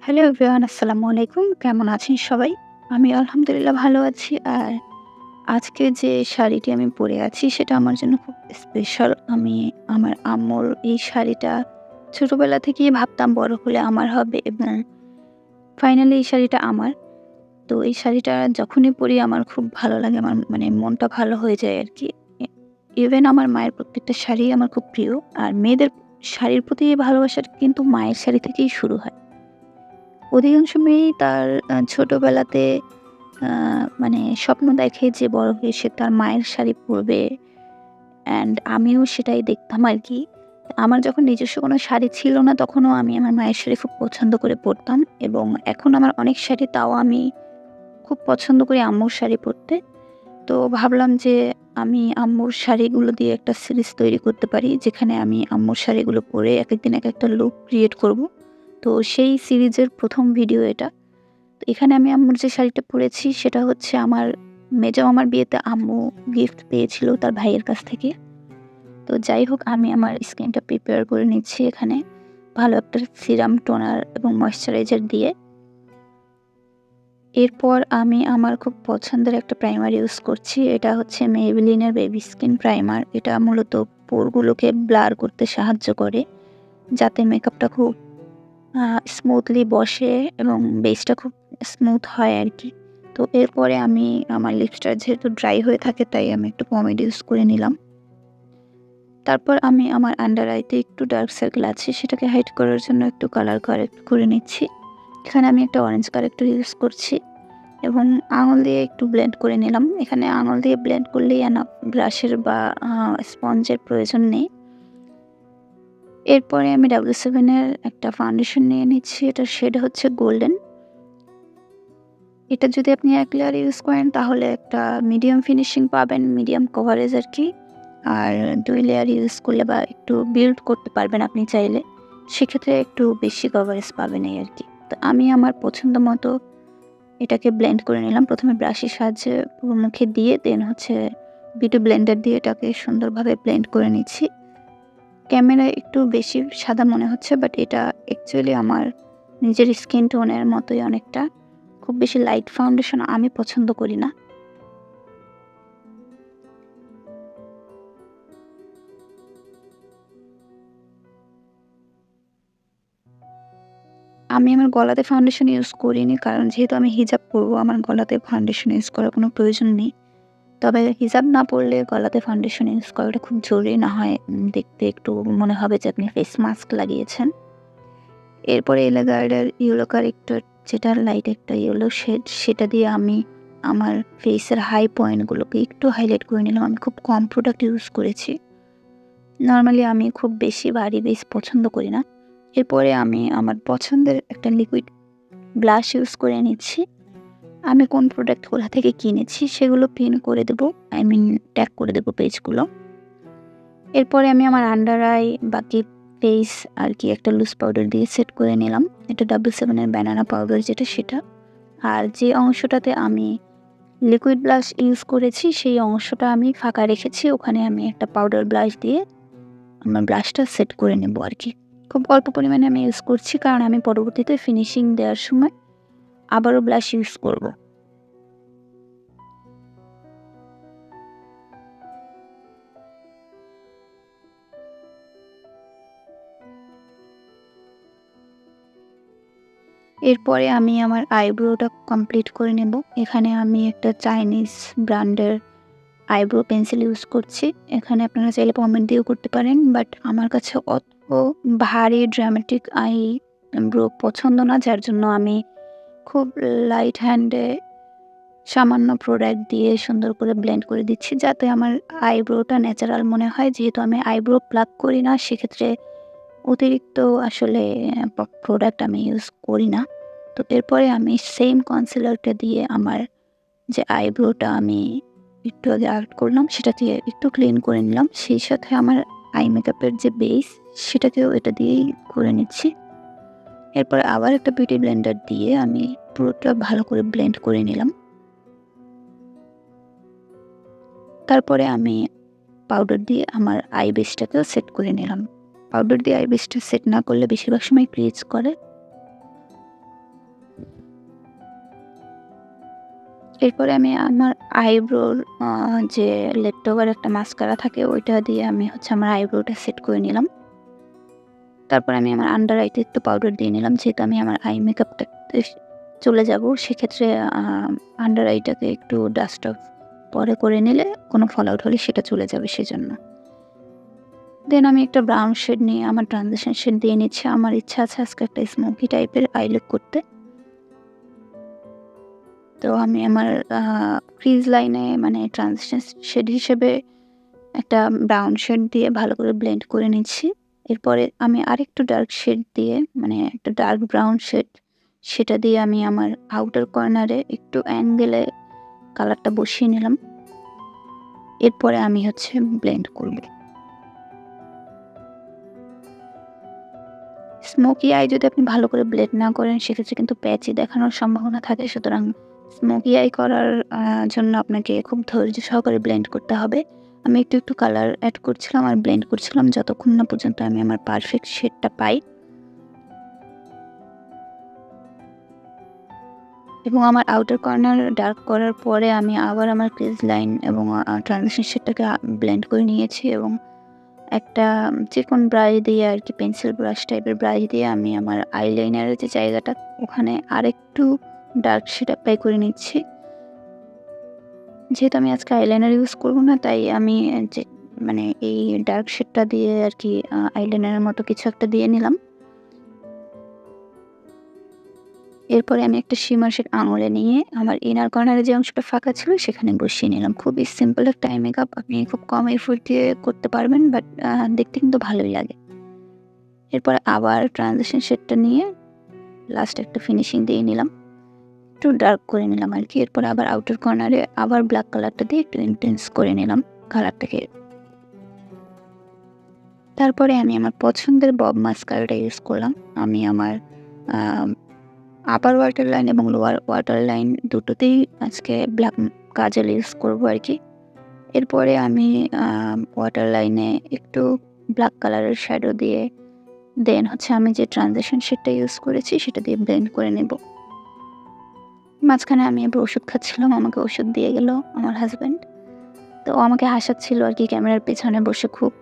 Hello everyone, আসসালামু আলাইকুম। কেমন আছেন সবাই? আমি আলহামদুলিল্লাহ ভালো আছি। আর আজকে যে শাড়িটি আমি পরে আছি সেটা আমার জন্য খুব স্পেশাল। আমি আমার আম্মুর এই শাড়িটা ছোটবেলা থেকেই ভাবতাম বড় হলে আমার হবে এবং ফাইনালি এই শাড়িটা আমার। তো এই শাড়িটা যখনই পরি আমার খুব ভালো লাগে। আমার মানে মনটা ভালো হয়ে যায় আরকি। এ ইভেন আমার মায়ের প্রত্যেকটা শাড়িই আমার খুব প্রিয়। আর মেয়েদের শাড়ির প্রতি এই ভালোবাসাটা কিন্তু মায়ের শাড়ি থেকেই শুরু হয়। অধিকাংশ মেয়েই তার ছোটবেলাতে আ মানে স্বপ্ন দেখে যে বড় হয়ে সে তার মায়ের শাড়ি পরবে। অ্যান্ড আমিও সেটাই দেখতাম আরকি। আমার যখন নিজস্ব কোনো শাড়ি ছিল না তখনও আমি আমার মায়ের শাড়ি খুব পছন্দ করে পরতাম এবং এখন আমার অনেক শাড়ি, তাও আমি খুব পছন্দ করি আম্মুর শাড়ি পরতে। তো ভাবলাম যে আমি আম্মুর শাড়িগুলো দিয়ে একটা সিরিজ তৈরি করতে পারি, যেখানে আমি আম্মুর শাড়িগুলো পরে একেকদিন একেকটা লুক ক্রিয়েট করব। তো সেই সিরিজের ১ম ভিডিও এটা। তো এখানে আমি আম্মুর যে শাড়িটা পরেছি সেটা হচ্ছে আমার মেজো মামার বিয়েতে আম্মু গিফট পেয়েছিল তার ভাইয়ের কাছ থেকে। তো যাই হোক, আমি আমার স্কিনটা প্রিপেয়ার করে নিচ্ছি এখানে ভালো একটা সিরাম, টোনার এবং ময়েশ্চারাইজার দিয়ে। এরপর আমি আমার খুব পছন্দের একটা প্রাইমার ইউজ করছি। এটা হচ্ছে মেইবেলিনের বেবি স্কিন প্রাইমার। এটা মূলত পোরগুলোকে ব্লার করতে সাহায্য করে, যাতে মেকআপটা খুব আ স্মুথলি বসে এবং বেসটা খুব স্মুথ হয় আরকি। তো এরপরে আমি আমার লিপসটা যেহেতু ড্রাই হয়ে থাকে তাই আমি একটু পমেড ইউজ করে নিলাম। তারপর আমি আমার আন্ডার আইতে একটু ডার্ক সার্কেল আছে সেটাকে হাইড করার জন্য একটু কালার কারেক্ট করে নিচ্ছি। এখানে আমি একটা অরেঞ্জ কারেক্টর ইউজ করছি এবং আঙুল দিয়ে একটু ব্লেন্ড করে নিলাম। এখানে আঙুল দিয়ে ব্লেন্ড করলেই এনাফ, ব্রাশের বা স্পঞ্জের প্রয়োজন নেই। এরপরে আমি W7 এর একটা ফাউন্ডেশন নিয়ে নিচ্ছি। এটার শেড হচ্ছে গোল্ডেন। এটা যদি আপনি ১ লেয়ার ইউজ করেন তাহলে একটা মিডিয়াম ফিনিশিং পাবেন, মিডিয়াম কভারেজ আরকি। আর ২ লেয়ার ইউজ করলে বা একটু বিল্ড করতে পারবেন আপনি চাইলে, সেক্ষেত্রে একটু বেশি কভারেজ পাবেন এই আরকি। তো আমি আমার পছন্দ মতো এটাকে ব্লেন্ড করে নিলাম। ১ম এ ব্রাশের সাহায্যে পুরো মুখে দিয়ে দেন হচ্ছে বিউটি ব্লেন্ডার দিয়ে এটাকে সুন্দরভাবে ব্লেন্ড করে নিচ্ছি। ক্যামেরায় একটু বেশি সাদা মনে হচ্ছে, বাট এটা অ্যাকচুয়ালি আমার নিজের স্কিন টোনের মতোই অনেকটা। খুব বেশি লাইট ফাউন্ডেশন আমি পছন্দ করি না। আমি আমার গলাতে ফাউন্ডেশন ইউজ করিনি, কারণ যেহেতু আমি হিজাব পরবো আমার গলাতে ফাউন্ডেশন ইউজ করার কোনো প্রয়োজন নেই। তবে হিজাব না পরলে গলাতে ফাউন্ডেশন ইউজ করাটা খুব জরুরি, না হয় দেখতে একটু মনে হবে যে আপনি ফেস মাস্ক লাগিয়েছেন। এরপরে এলাগার্ডের ইয়েলো কারেক্টর, যেটা লাইট একটা ইয়েলো শেড, সেটা দিয়ে আমি আমার ফেসের হাই পয়েন্টগুলোকে একটু হাইলাইট করে নিলাম। আমি খুব কম প্রোডাক্ট ইউজ করেছি। নরমালি আমি খুব বেশি ভারী বেস পছন্দ করি না। এরপরে আমি আমার পছন্দের একটা লিকুইড ব্লাশ ইউজ করে নিচ্ছি। আমি কোন প্রোডাক্ট কোথা থেকে কিনেছি সেগুলো পিন করে দেবো। আই মিন ট্যাগ করে দেবো পেজগুলো। এরপরে আমি আমার আন্ডার আই বাকি ফেস আরকি একটা লুজ পাউডার দিয়ে সেট করে নিলাম। এটা W7 এর ব্যানানা পাউডার যেটা সেটা। আর যে অংশটাতে আমি লিকুইড ব্লাশ ইউজ করেছি সেই অংশটা আমি ফাঁকা রেখেছি। ওখানে আমি একটা পাউডার ব্লাশ দিয়ে আমার ব্লাশটা সেট করে নেব আরকি। খুব অল্প পরিমাণে আমি ইউজ করছি, কারণ আমি পরবর্তীতে ফিনিশিং দেওয়ার সময় আবারও ব্লাশ ইউজ করব। এরপরে আমি আমার আইব্রোটা কমপ্লিট করে নেব। এখানে আমি একটা চাইনিজ ব্র্যান্ডের আইব্রো পেন্সিল ইউজ করছি। এখানে আপনারা চাইলে পমেড দিয়েও করতে পারেন। বাট আমার কাছে অত ভারী ড্রামাটিক আইব্রো পছন্দ না। যার জন্য আমি খুব লাইট হ্যান্ডে সামান্য প্রোডাক্ট দিয়ে সুন্দর করে ব্লেন্ড করে দিচ্ছি, যাতে আমার আইব্রোটা ন্যাচারাল মনে হয়। যেহেতু আমি আইব্রো প্লাক করি না, সেক্ষেত্রে অতিরিক্ত আসলে প্রোডাক্ট আমি ইউজ করি না। তো এরপরে আমি সেম কনসিলারটা দিয়ে আমার যে আইব্রোটা আমি একটু আগে আর্ট করলাম সেটা দিয়ে একটু ক্লিন করে নিলাম। সেই সাথে আমার আই মেকআপের যে বেস সেটাকেও এটা দিয়েই করে নিচ্ছি। এরপর আবার একটা বিউটি ব্লেন্ডার দিয়ে আমি পুরোটা ভালো করে ব্লেন্ড করে নিলাম। তারপরে আমি পাউডার দিয়ে আমার আই বেসটাকেও সেট করে নিলাম। পাউডার দিয়ে আই বেসটা সেট না করলে বেশিরভাগ সময় ক্রিজ করে। এরপরে আমি আমার আইব্রোর যে লেফট ওভার একটা মাস্কারা থাকে ওইটা দিয়ে আমি হচ্ছে আমার আইব্রোটা সেট করে নিলাম। তারপর আমি আমার আন্ডার আইতে একটু পাউডার দিয়ে নিলাম। যেহেতু আমি আমার আই মেকআপটাতে চলে যাবো সেক্ষেত্রে আ আন্ডার আইটাকে একটু ডাস্ট অফ পরে করে নিলে কোনো ফল আউট হলে সেটা চলে যাবে সেজন্য। দেন আমি একটা ব্রাউন শেড নিয়ে আমার ট্রানজিশন শেড দিয়ে নিচ্ছি। আমার ইচ্ছা আছে আজকে একটা স্মোকি টাইপের আই লুক করতে। তো আমি আমার আ ক্রিজ লাইনে মানে ট্রানজিশন শেড হিসেবে একটা ব্রাউন শেড দিয়ে ভালো করে ব্লেন্ড করে নিচ্ছি। এরপরে আমি আরেকটু ডার্ক শেড দিয়ে মানে একটা ডার্ক ব্রাউন শেড সেটা দিয়ে আমি আমার আউটার কর্নারে একটু অ্যাঙ্গেলে কালারটা বসিয়ে নিলাম। এরপরে আমি হচ্ছে ব্লেন্ড করব। স্মোকি আই যদি আপনি ভালো করে ব্লেন্ড না করেন সেক্ষেত্রে কিন্তু প্যাচি দেখানোর সম্ভাবনা থাকে। সুতরাং স্মোকি আই করার জন্য আপনাকে খুব ধৈর্য সহকারে ব্লেন্ড করতে হবে। আমি একটু কালার এড করছিলাম আর ব্লেন্ড করছিলাম যতক্ষণ না পর্যন্ত আমি আমার পারফেক্ট শেডটা পাই। এবং আমার আউটার কর্নার ডার্ক করার পরে আমি আবার আমার ক্রিজ লাইন এবং ট্রানজিশন শেডটাকে ব্লেন্ড করে নিয়েছি এবং একটা চিকন ব্রাশ দিয়ে আরকি পেন্সিল ব্রাশ টাইপের ব্রাশ দিয়ে আমি আমার আইলাইনারের যে জায়গাটা ওখানে আরেকটু ডার্ক শেড এপ্লাই করে নিচ্ছি। যেহেতু আমি আজকে আইলাইনার ইউজ করব না তাই আমি যে মানে এই ডার্ক শেডটা দিয়ে আরকি আইলাইনারের মতো কিছু একটা দিয়ে নিলাম। এরপরে আমি একটা শিমার শেড আঙুলে নিয়ে আমার ইনার কর্নারে যে অংশটা ফাঁকা ছিল সেখানে বসিয়ে নিলাম। খুবই সিম্পল একটা আই মেকআপ। আপনি খুব কম এফোর্ট দিয়ে করতে পারবেন বাট দেখতে কিন্তু ভালোই লাগে। এরপরে আবার ট্রানজিশন শেডটা নিয়ে লাস্টে একটা ফিনিশিং দিয়ে নিলাম। একটু ডার্ক করে নিলাম আরকি। এরপরে আবার আউটার কর্নারে আবার ব্ল্যাক কালারটা দিয়ে একটু ইনটেন্স করে নিলাম কালারটাকে। তারপরে আমি আমার পছন্দের বব মাস্কারাটা ইউজ করলাম। আমি আমার আ আপার ওয়াটার লাইন এবং লোয়ার ওয়াটার লাইন দুটোতেই আজকে ব্ল্যাক কাজল ইউজ করব আরকি। এরপরে আমি আ ওয়াটার লাইনে একটু ব্ল্যাক কালারের শ্যাডো দিয়ে দেন হচ্ছে আমি যে ট্রানজিশন শেডটা ইউজ করেছি সেটা দিয়ে ব্লেন্ড করে নেব। মাঝখানে আমি আবার ওষুধ খাচ্ছিলাম। আমাকে ওষুধ দিয়ে গেল আমার হাসব্যান্ড। তো ও আমাকে হাসাচ্ছিল আরকি ক্যামেরার পেছনে বসে খুব।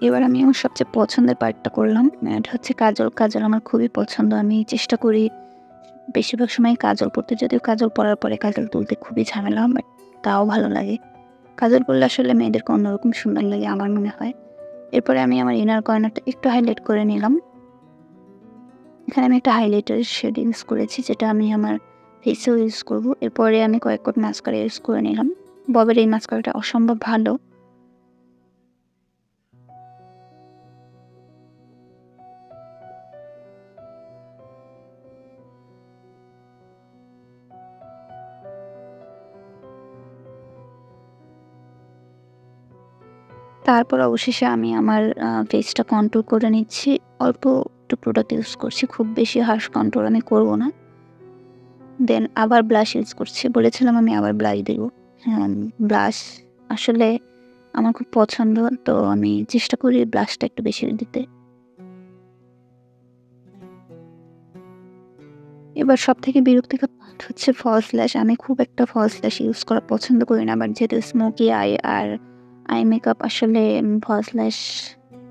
এবার আমি আমার সবচেয়ে পছন্দের পার্টটা করলাম। এটা হচ্ছে কাজল। কাজল আমার খুবই পছন্দ। আমি চেষ্টা করি বেশিরভাগ সময় কাজল পড়তে। যদিও কাজল পরার পরে কাজল তুলতে খুবই ঝামেলা বাট তাও ভালো লাগে। কাজল পরলে আসলে মেয়েদেরকে অন্যরকম সুন্দর লাগে আমার মনে হয়। এরপরে আমি আমার ইনার কর্নারটা একটু হাইলাইট করে নিলাম। এখানে আমি একটা হাইলাইটার শেড ইউজ করেছি যেটা আমি আমার ফেসেও ইউজ করব। এরপরে আমি কয়েক কোট মাস্কারা ইউজ করে নিলাম। ববের এই মাস্কারাটা অসম্ভব ভালো। তারপর অবশেষে আমি আমার ফেসটা কন্ট্রোল করে নিচ্ছি। অল্প একটু প্রোডাক্ট ইউজ করছি। খুব বেশি হার্শ কন্ট্রোল আমি করব না। দেন আবার ব্লাশ ইউজ করছি। বলেছিলাম আমি আবার ব্লাশ দেব। হ্যাঁ, ব্লাশ আসলে আমার খুব পছন্দ। তো আমি চেষ্টা করি ব্লাশটা একটু বেশি দিতে। এবার সবথেকে বিরক্তিকর পার্ট হচ্ছে ফলস ল্যাশ। আমি খুব একটা ফলস ল্যাশ ইউজ করা পছন্দ করি না। বাট যেহেতু smoky I R eye makeup আসলে ফলস ল্যাশ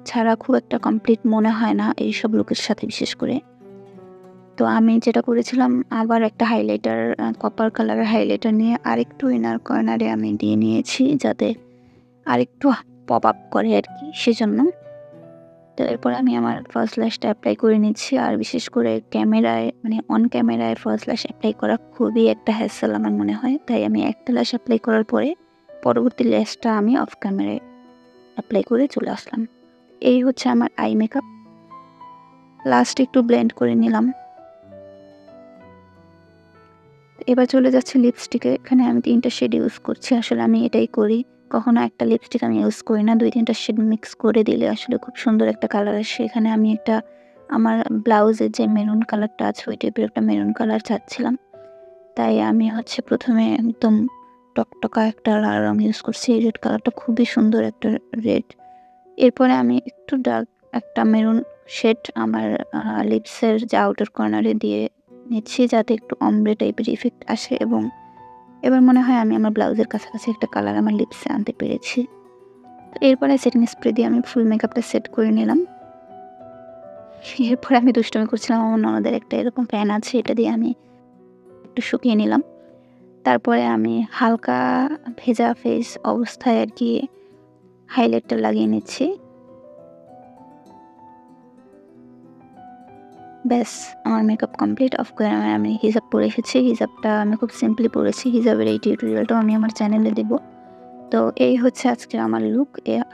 ছাড়া খুব একটা কমপ্লিট মনে হয় না এইসব লুকের সাথে বিশেষ করে। তো আমি যেটা করেছিলাম আবার একটা হাইলাইটার কপার কালারের হাইলাইটার নিয়ে আরেকটু ইনার কর্নারে আমি দিয়ে নিয়েছি যাতে আরেকটু পপ আপ করে আরকি সেজন্য। তো এরপরে আমি আমার ফার্স্ট ল্যাশটা এপ্লাই করে নিচ্ছি। আর বিশেষ করে ক্যামেরায় মানে অন ক্যামেরায় ফার্স্ট ল্যাশ এপ্লাই করা খুবই একটা হ্যাসেল আমার মনে হয়। তাই আমি একটা ল্যাশ এপ্লাই করার পরে পরবর্তী ল্যাশটা আমি অফ ক্যামেরায় এপ্লাই করে চলে আসলাম। এই হচ্ছে আমার আই মেকআপ। লাস্ট একটু ব্লেন্ড করে নিলাম। এবার চলে যাচ্ছি লিপস্টিকে। এখানে আমি ৩ টা শেড ইউজ করছি। আসলে আমি এটাই করি। কখনো একটা লিপস্টিক আমি ইউজ করি না। ২-৩ টা শেড মিক্স করে দিলে আসলে খুব সুন্দর একটা কালার আসে। এখানে আমি একটা আমার ব্লাউজের যে মেরুন কালারটা আছে ওই টাইপের একটা মেরুন কালার চাচ্ছিলাম। তাই আমি হচ্ছে ১ম এ একদম টকটকা একটা লাল রং ইউজ করছি। এই রেড কালারটা খুবই সুন্দর একটা রেড। এরপরে আমি একটু ডার্ক একটা মেরুন শেড আমার লিপসের যে আউটার কর্নারে দিয়ে নিচ্ছি যাতে একটু ombre টাইপের ইফেক্ট আসে এবং এবার মনে হয় আমি আমার ব্লাউজের কাছাকাছি একটা কালার আমার লিপসে আনতে পেরেছি। তো এরপরে সেটিং স্প্রে দিয়ে আমি ফুল মেকআপটা সেট করে নিলাম। এরপরে আমি দুষ্টুমি করছিলাম। আমার ননদের একটা এরকম ফ্যান আছে, এটা দিয়ে আমি একটু শুকিয়ে নিলাম। তারপরে আমি হালকা ভেজা ফেস অবস্থায় আরকি হাইলাইটার লাগিয়ে নিচ্ছি। ব্যাস আমার মেকআপ কমপ্লিট। অফ ক্যামেরা আমি হিজাব পরে এসেছি। হিজাবটা আমি খুব সিম্পলি পরেছি। হিজাবের এই টিউটোরিয়ালটাও আমি আমার চ্যানেলে দেব। তো এই হচ্ছে আজকের আমার লুক।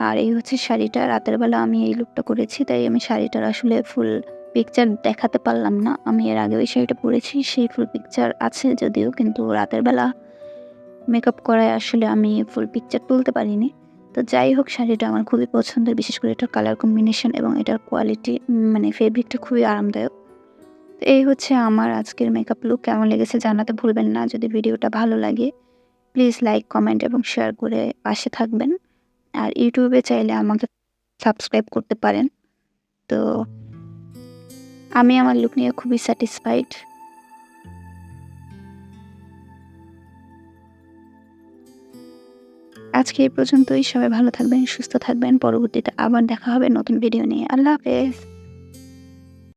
আর এই হচ্ছে শাড়িটা। রাতের বেলা আমি এই লুকটা করেছি। তাই আমি শাড়িটার আসলে ফুল পিকচার দেখাতে পারলাম না। আমি এর আগেও এই শাড়িটা পরেছি। সেই ফুল পিকচার আছে যদিও, কিন্তু রাতের বেলা মেকআপ করায় আসলে আমি ফুল পিকচার তুলতে পারিনি। তো যাই হোক, শাড়িটা আমার খুবই পছন্দের। বিশেষ করে এটার কালার কম্বিনেশন এবং এটার কোয়ালিটি, মানে ফেব্রিকটা খুবই আরামদায়ক। তো এই হচ্ছে আমার আজকের মেকআপ লুক। কেমন লেগেছে জানাতে ভুলবেন না। যদি ভিডিওটা ভালো লাগে প্লিজ লাইক, কমেন্ট এবং শেয়ার করে পাশে থাকবেন। আর ইউটিউবে চাইলে আমাকে সাবস্ক্রাইব করতে পারেন। তো আমি আমার লুক নিয়ে খুবই স্যাটিসফাইড। আজকে এই পর্যন্তই। সবাই ভালো থাকবেন, সুস্থ থাকবেন। পরবর্তীতে আবার দেখা হবে নতুন ভিডিও নিয়ে। আল্লাহ হাফেজ।